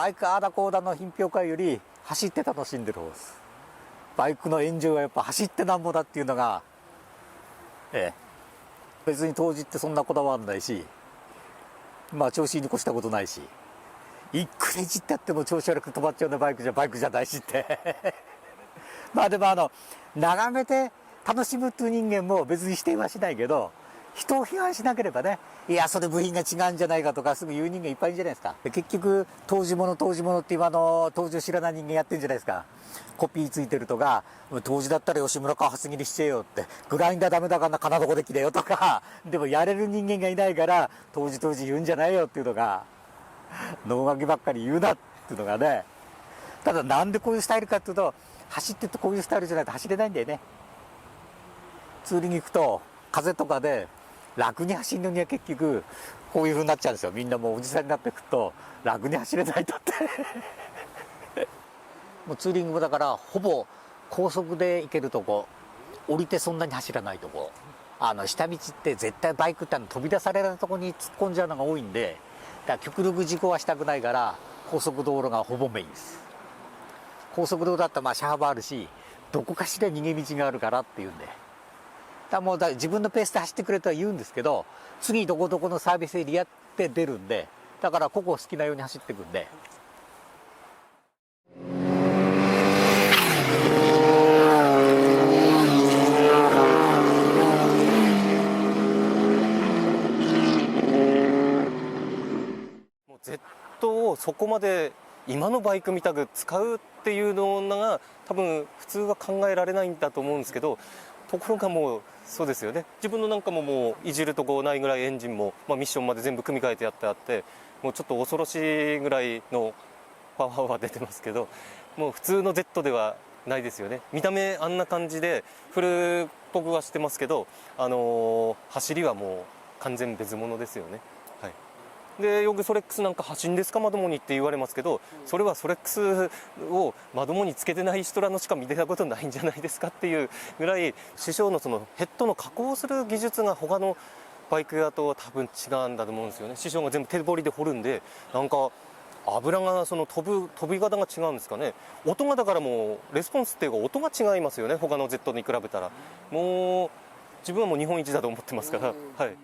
バイクああだこうだの品評会より走って楽しんでる方です。バイクのエンジョイはやっぱ走ってなんぼだっていうのが、別に当時ってそんなこだわらないし、まあ調子に越したことないし、いくらいじってやっても調子悪く止まっちゃうようなバイクじゃないしってまあでも眺めて楽しむっていう人間も別に否定はしないけど、人を批判しなければね、いやそれ部品が違うんじゃないかとかすぐ言う人間いっぱいいるじゃないですか。で結局当時物って今の当時を知らない人間やってるんじゃないですか。コピーついてるとか、当時だったら吉村か厚切りしちゃえよって、グラインダーダメだから金どこできだよとか、でもやれる人間がいないから当時言うんじゃないよっていうのが、能書きばっかり言うなっていうのがね。ただなんでこういうスタイルかっていうと、走ってってこういうスタイルじゃないと走れないんだよね。ツーリング行くと風とかで楽に走るのには結局こういう風になっちゃうんですよ。みんなもうおじさんになってくと楽に走れないとってもうツーリングもだからほぼ高速で行けるとこ、降りてそんなに走らないとこ、下道って絶対バイクって飛び出されるとこに突っ込んじゃうのが多いんで、だから極力事故はしたくないから高速道路がほぼメインです。高速道路だったらまあ車幅あるし、どこかしら逃げ道があるからっていうんで、もう自分のペースで走ってくれとは言うんですけど、次どこどこのサービスエリアって出るんで、だからここ好きなように走っていくんで。もう Z をそこまで今のバイクみたく使うっていうのが多分普通は考えられないんだと思うんですけど、ところがもうそうですよね。自分のなんかももういじるとこないぐらいエンジンも、ミッションまで全部組み替えてやってあって、もうちょっと恐ろしいぐらいのパワーは出てますけど、もう普通の Z ではないですよね。見た目あんな感じで古っぽくはしてますけど、走りはもう完全別物ですよね。はい。でよくソレックスなんか走んですかまともにって言われますけど、それはソレックスをまともにつけてない人らのしか見てたことないんじゃないですかっていうぐらい、師匠のそのヘッドの加工する技術が他のバイク屋と多分違うんだと思うんですよね。師匠が全部手彫りで彫るんで、なんか油がその飛び方が違うんですかね。音がだからもうレスポンスっていうか音が違いますよね、他の Z に比べたら。もう自分はもう日本一だと思ってますから。はい。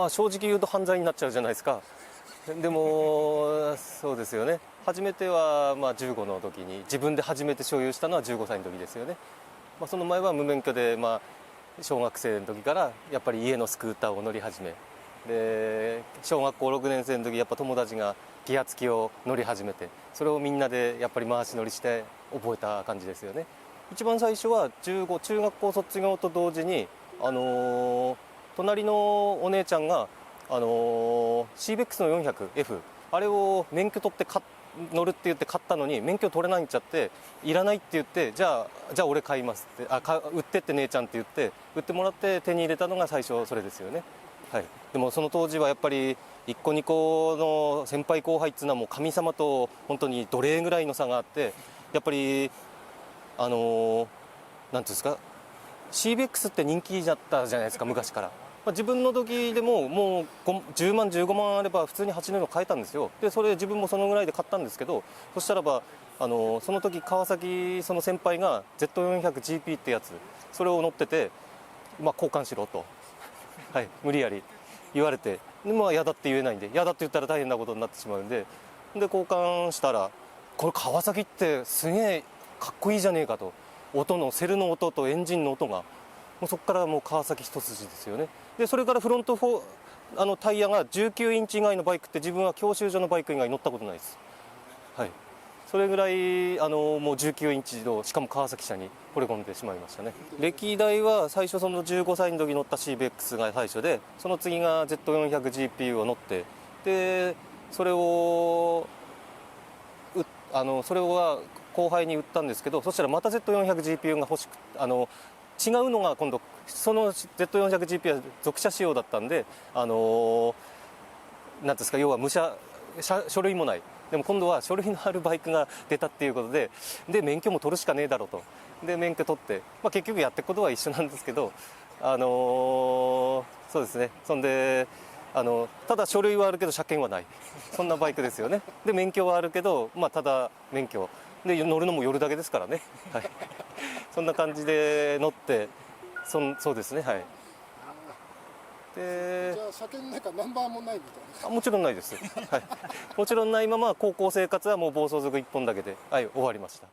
正直言うと犯罪になっちゃうじゃないですか。でもそうですよね。初めては15の時に、自分で初めて所有したのは15歳の時ですよね。その前は無免許で、小学生の時からやっぱり家のスクーターを乗り始めで、小学校6年生の時やっぱ友達がギア付きを乗り始めて、それをみんなでやっぱり回し乗りして覚えた感じですよね。一番最初は15中学校卒業と同時に隣のお姉ちゃんが、CBEX の 400F あれを免許取って乗るって言って買ったのに免許取れないんちゃって、いらないって言って、じゃあ俺買いますって、売ってって姉ちゃんって言って売ってもらって手に入れたのが最初それですよね。はい、でもその当時はやっぱり1個2個の先輩後輩っていうのはもう神様と本当に奴隷ぐらいの差があって、やっぱりなんていうんですか、CBX って人気だったじゃないですか、昔から。自分の時でももう10万15万あれば普通に8の買えたんですよ。でそれ自分もそのぐらいで買ったんですけど、そしたらばその時川崎その先輩が Z400GP ってやつ、それを乗ってて、交換しろと、はい、無理やり言われて、で嫌だって言えないんで、嫌だって言ったら大変なことになってしまうんで、交換したら、これ川崎ってすげえかっこいいじゃねえかと、音のセルの音とエンジンの音がもうそこからもう川崎一筋ですよね。でそれからフロントタイヤが19インチ以外のバイクって自分は教習所のバイク以外乗ったことないです。はい、それぐらいもう19インチの、しかも川崎車に惚れ込んでしまいましたね。歴代は最初その15歳の時乗った CBX が最初で、その次が Z400GP を乗って、でそれを後輩に売ったんですけど、そしたらまた Z400GP が欲しく違うのが今度、その Z400GP は属車仕様だったんで、なんていうんですか、要は書類もない。でも今度は書類のあるバイクが出たっていうことで、免許も取るしかねえだろうと。で免許取って、結局やっていくことは一緒なんですけど、そうですね。そんでただ書類はあるけど車検はない、そんなバイクですよね。で免許はあるけど、ただ免許で乗るのも夜だけですからね、はい、そんな感じで乗って、そうですね。はい。でじゃあ車検なんかナンバーもないみたいな。もちろんないです、はい、もちろんないまま高校生活はもう暴走族1本だけで、はい、終わりました。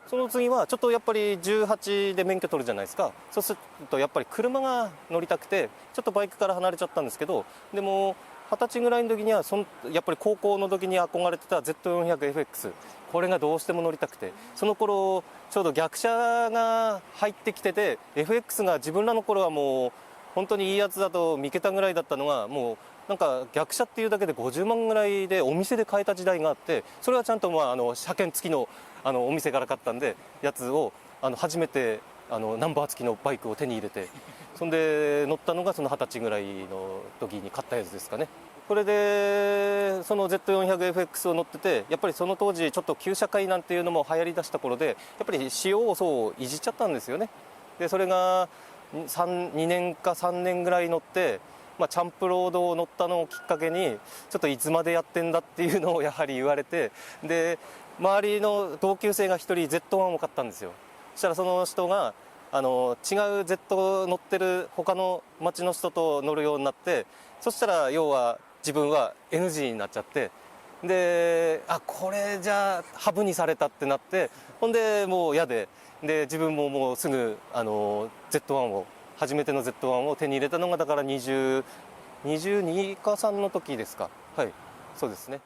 その次はちょっとやっぱり18で免許取るじゃないですか。そうするとやっぱり車が乗りたくてちょっとバイクから離れちゃったんですけど、でも20歳ぐらいの時にはやっぱり高校の時に憧れてた Z400FX、 これがどうしても乗りたくて、その頃ちょうど逆車が入ってきてて、 FX が自分らの頃はもう本当にいいやつだと見けたぐらいだったのが、もうなんか逆車っていうだけで50万ぐらいでお店で買えた時代があって、それはちゃんと車検付きのお店から買ったんでやつを初めてナンバー付きのバイクを手に入れて、そんで乗ったのがその20歳ぐらいの時に買ったやつですかね。これでその Z400FX を乗ってて、やっぱりその当時ちょっと旧車会なんていうのも流行りだした頃で、やっぱり仕様をそういじっちゃったんですよね。でそれが2年か3年ぐらい乗って、チャンプロードを乗ったのをきっかけに、ちょっといつまでやってんだっていうのをやはり言われて、で周りの同級生が1人 Z1 を買ったんですよ。そしたらその人が違う Z 乗ってる他の町の人と乗るようになって、そしたら要は自分は NG になっちゃって、でこれじゃあハブにされたってなって、ほんでもう嫌で、自分ももうすぐZ1 を初めての Z1 を手に入れたのがだから22か3の時ですか。はい、そうですね。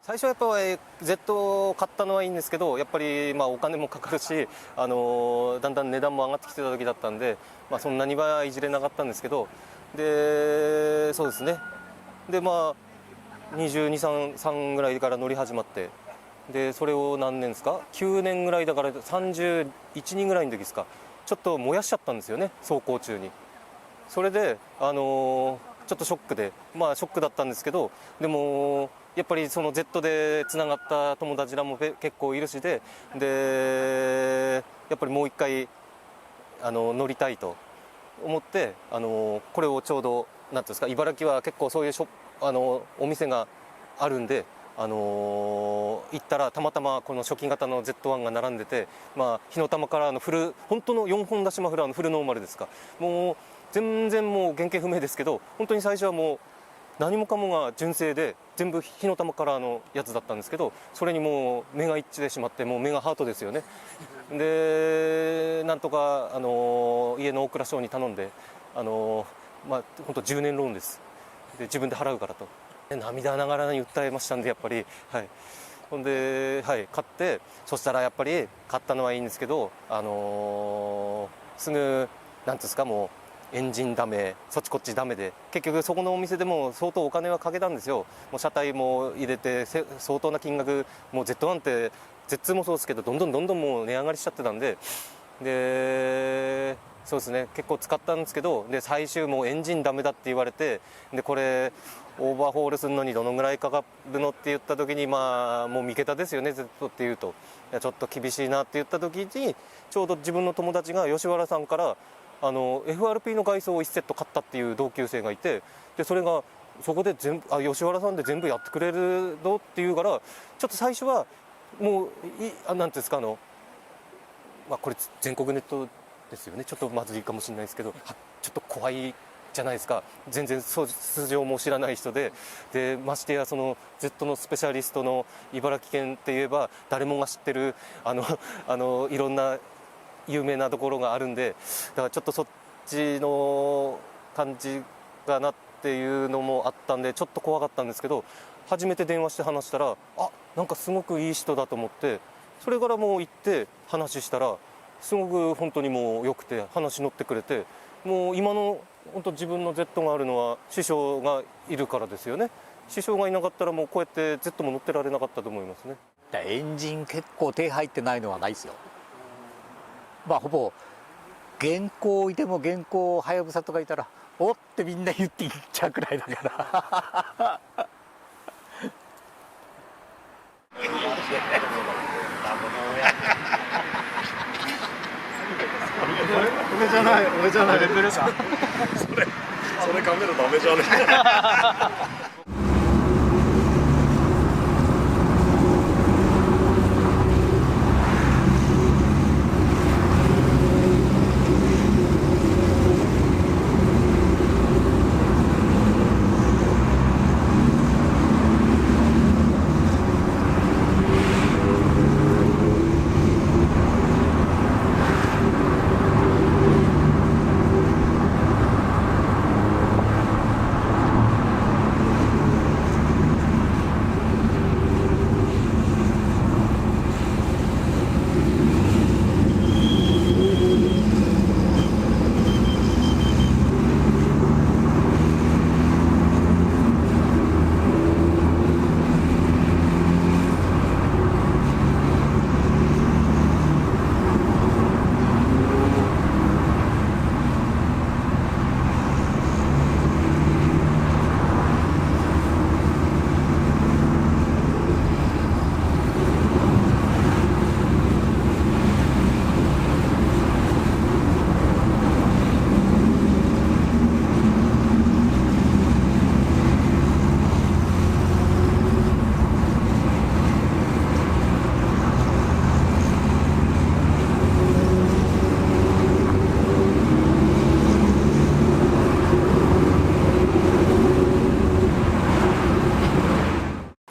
最初はやっぱり Z を買ったのはいいんですけど、やっぱりお金もかかるし、だんだん値段も上がってきてた時だったんで、そんなにはいじれなかったんですけど、でそうですね、で22、3ぐらいから乗り始まって、でそれを何年ですか、9年ぐらいだから31、2ぐらいの時ですか、ちょっと燃やしちゃったんですよね、走行中に。それでちょっとショックで、ショックだったんですけど、でもやっぱりその Z でつながった友達らも結構いるしで、やっぱりもう一回乗りたいと思って、これをちょうどなんていうんですか、茨城は結構そういうお店があるんで、行ったらたまたまこの初期型の Z1 が並んでて、火の玉から本当の4本出しマフラーのフルノーマルですか、もう全然もう原型不明ですけど、本当に最初はもう何もかもが純正で全部火の玉カラーのやつだったんですけど、それにもう目が一致でしまって、もう目がハートですよね。でなんとか家の大蔵省に頼んで、本当10年ローンです、で自分で払うからと涙ながらに訴えましたんで、やっぱり、はい、ほんで、はい、買って、そしたらやっぱり買ったのはいいんですけど、すぐなんですか、もうエンジンダメ、そっちこっちダメで、結局そこのお店でも相当お金はかけたんですよ。もう車体も入れて相当な金額、もう Z1 って Z2 もそうですけど、どんどんもう値上がりしちゃってたんで、そうですね、結構使ったんですけど、で最終もうエンジンダメだって言われて、でこれオーバーホールするのにどのぐらいかかるのって言った時に、もう3桁ですよね、 Z っていうと。いやちょっと厳しいなって言った時に、ちょうど自分の友達が吉原さんからFRP の外装を1セット買ったっていう同級生がいて、でそれがそこで吉原さんで全部やってくれるのって言うから、ちょっと最初はもうなんていうんですか、これ全国ネットですよね、ちょっとまずいかもしれないですけど、ちょっと怖いじゃないですか、全然素性も知らない人で、ましてやその Z のスペシャリストの茨城県って言えば誰もが知ってるいろんな有名なところがあるんで、だからちょっとそっちの感じかなっていうのもあったんで、ちょっと怖かったんですけど、初めて電話して話したら、なんかすごくいい人だと思って、それからもう行って話したら、すごく本当にもう良くて話乗ってくれて、もう今の本当自分の Z があるのは師匠がいるからですよね。師匠がいなかったらもうこうやって Z も乗ってられなかったと思いますね。エンジン結構手入ってないのはないですよ。ほぼ現行いても現行はやぶさとかいたらおってみんな言っていっちゃうくらいだから俺じゃない俺じゃないレベルさそれカメラダメじゃね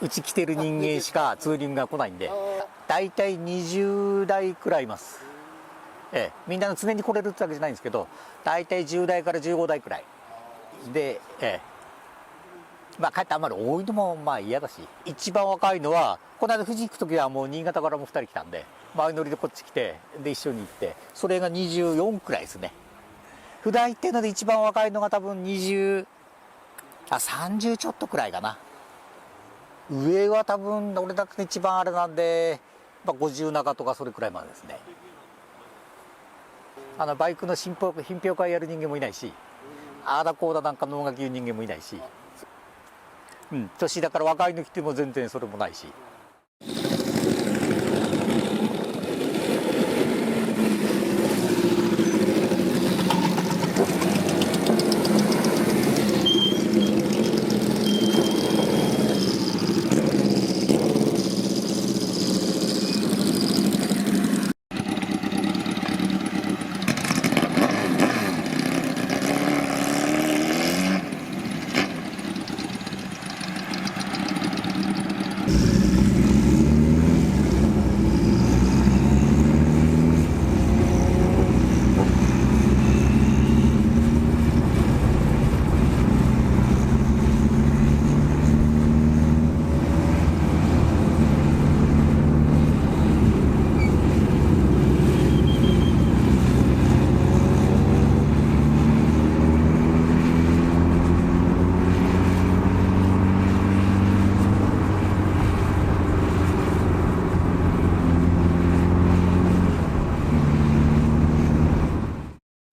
うち来てる人間しかツーリングが来ないんで、だいたい20台くらいいます。みんな常に来れるってわけじゃないんですけど、だいたい10台から15台くらいで、まあかえってあんまり多いのもまあ嫌だし、一番若いのはこの間富士行く時はもう新潟からも2人来たんで、前乗りでこっち来てで一緒に行って、それが24くらいですね。普段行ってるので一番若いのが多分30ちょっとくらいかな。上は多分俺だけ一番あれなんで、50中とかそれくらいまでですね。バイクの品評会やる人間もいないし、ああだこうだなんか能書き言う人間もいないし、年だから若いの来ても全然それもないし。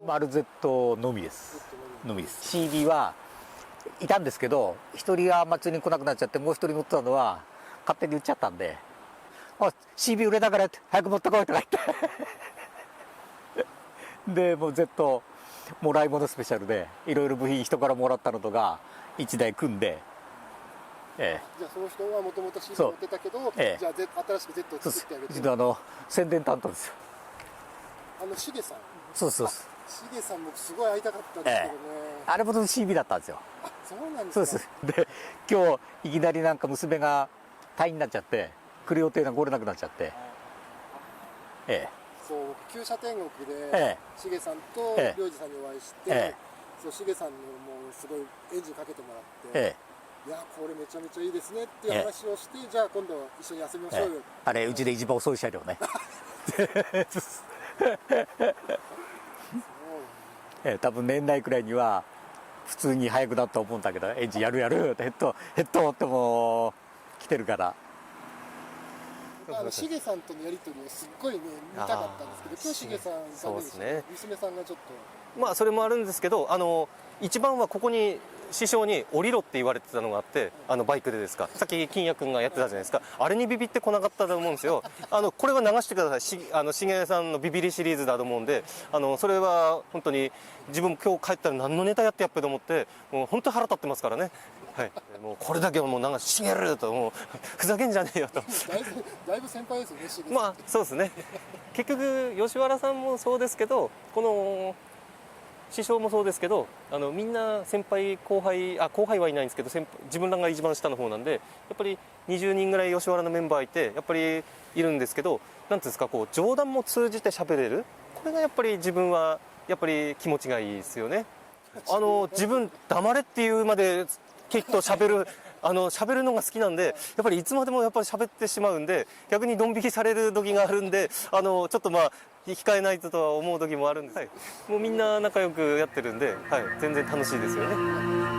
RZ のみです。CB はいたんですけど、一人が祭りに来なくなっちゃって、もう一人乗ってたのは勝手に売っちゃったんで、CB 売れたからって早く持ってこいとか言ってでもう Z もらい物スペシャルでいろいろ部品人からもらったのとか1台組んで、じゃあその人はもともと CB 持ってたけど、じゃあ新しく Z を作ってあげて、宣伝担当ですよ。しげさん、そうしげさんもすごい会いたかったんですけどね、あれも CB だったんですよ。そうなんですか。そうです。で今日いきなりなんか娘が退院になっちゃって来る予定が来れなくなっちゃって、そう旧車天国でしげさんと良二さんにお会いして、そうしげさんのもうすごいエンジンかけてもらって、いやこれめちゃめちゃいいですねっていう話をして、じゃあ今度一緒に遊びましょうよ、あれうちで一番遅い車両ね多分年内くらいには普通に速くなったと思うんだけど、エンジンやるってヘッドってもう来てるから。しげさんとのやり取りをすっごいね見たかったんですけど、今日しげさんそうですね、娘さんがちょっとまあそれもあるんですけど、一番はここに師匠に降りろって言われてたのがあって、バイクでですか、さっき金也君がやってたじゃないですか、あれにビビってこなかったと思うんですよ。これは流してください。しげさんのビビりシリーズだと思うんで、それは本当に自分も今日帰ったら何のネタやってやっぺと思って、もう本当に腹立ってますからね。はい、もうこれだけはもうなんかしげると、もうふざけんじゃねえよと。だいぶ先輩ですよね、しげさん。まあそうですね。結局吉原さんもそうですけど、この師匠もそうですけど、みんな先輩後輩、後輩はいないんですけど、自分らが一番下の方なんで、やっぱり20人ぐらい吉原のメンバーいて、やっぱりいるんですけど、なんていうんですか、こう冗談も通じて喋れる、これがやっぱり自分はやっぱり気持ちがいいですよね。自分黙れっていうまで結構喋るのが好きなんで、やっぱりいつまでもやっぱり喋ってしまうんで、逆にドン引きされる時があるんで、ちょっとまあ控えないととは思う時もあるんです、はい、もうみんな仲良くやってるんで、はい、全然楽しいですよね。